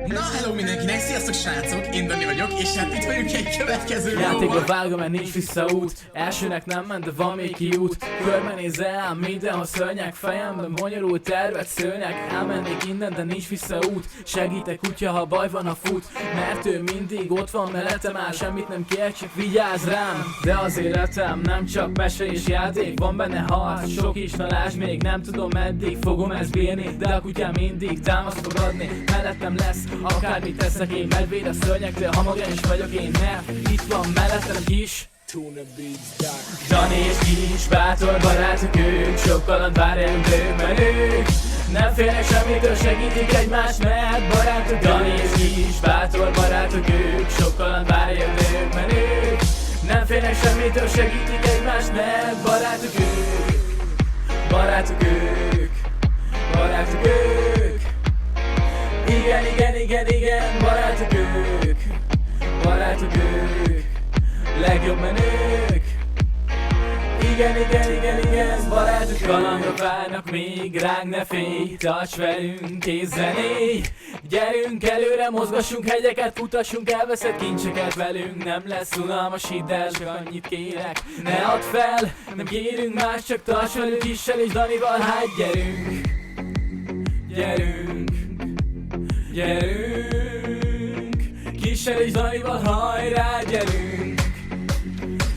Na, hello mindenkinek, sziasztok srácok, én Dani vagyok, és hát itt vagyunk egy következő Játékba vágom, mert nincs visszaút. Elsőnek nem ment, de van még kiút. Körbenézel ám mindenhol szörnyek fejemben, bonyolult tervet szőnyek. Elmennék innen, de nincs visszaút. Segítek kutya, ha baj van, a fut. Mert ő mindig ott van mellettem, már semmit nem kér, csak vigyázz rám. De az életem nem csak mese és játék, van benne harc, sok is, na lásd még. Nem tudom meddig fogom ezt bírni, de a kutyám mindig támaszt fog adni. Mellettem lesz, akármit teszek én, medvéd a szörnyektől, hamagán is vagyok én, mert itt van mellettem kis Dani és Kis, bátor barátok ők, sok kaland vár elünk menők. Nem félnek semmitől, segítik egymást, mert barátok. Dani és Kis, bátor barátok ők, sok kaland vár elünk menők. Nem félnek semmitől, segítik egymást, mert barátok ők. Barátok ők, barátok ők. Igen, igen, igen, igen, barátok ők. Barátok ők, legjobb menők. Igen, igen, igen, igen, barátok. Kalandok várnak még ránk, ne félj, tarts velünk, kézzenéj. Gyerünk előre, mozgassunk hegyeket, futassunk elveszett kincseket velünk. Nem lesz unalmas, hidd el, csak annyit kérek, ne add fel, nem kérünk más, csak tarts velünk Kissel és Danival, hát gyerünk. Gyerünk, gyerünk, Kissel és Danival, hajrá, gyerünk.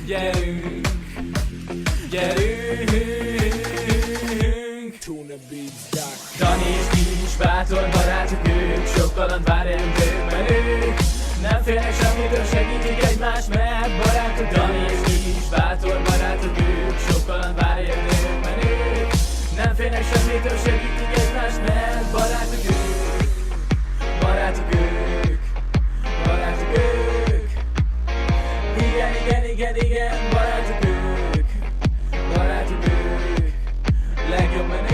Gyerünk, gyerünk. Dani és Kis, bátor barátok ők, sok kaland vár elünk menők. Nem félnek semmitől, segítik egymást, mert barátok. Dani és Kis, bátor barátok ők, sok kaland vár elünk menők. Nem félnek semmitől, segítik egymást, mert barátok ők. Barátok ők, barátok ők. Igen, igen, igen, igen, barátok ők. Barátok ők, legjobb menők.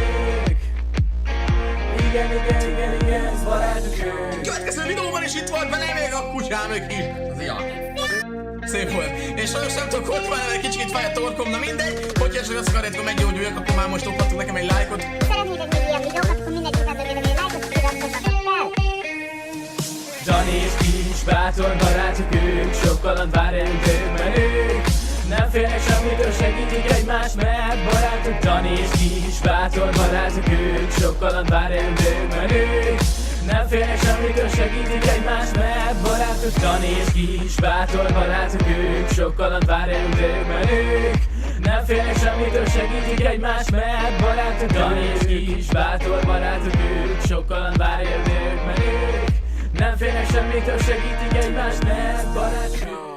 Igen, igen, igen, igen, barátok ők. Következő videóban is itt volt benne még a kutyám is. Szia! Szép volt. És sajnos nem tudok ott van, egy kicsit fáj a torkom, na mindegy. Hogyha esetleg azt akarjátok, hogy meggyógyuljak, akkor már most dobhatok nekem egy lájkot. Szeretnétek még ilyen videókat, akkor mindenképpen dobjatok egy lájkot, és iratkozzatok fel! Dani és Kis, bátor barátok ők, sok kaland vár elünk menők. Nem félnek semmitől, segítik egymást, mert barátok. Dani és Kis, bátor barátok ők, sok kaland vár elünk menők. Nem félnek semmitől, segítik egymást, mert barátok. Dani és Kis, bátor barátok ők, sok kaland vár elünk menők. Nem félnek semmitől, segítik egymást, mert barátok. Dani és Kis, bátor barátok ők, sok kaland vár elünk menők. Nem félnek semmitől, segítik egymást, mert barátok.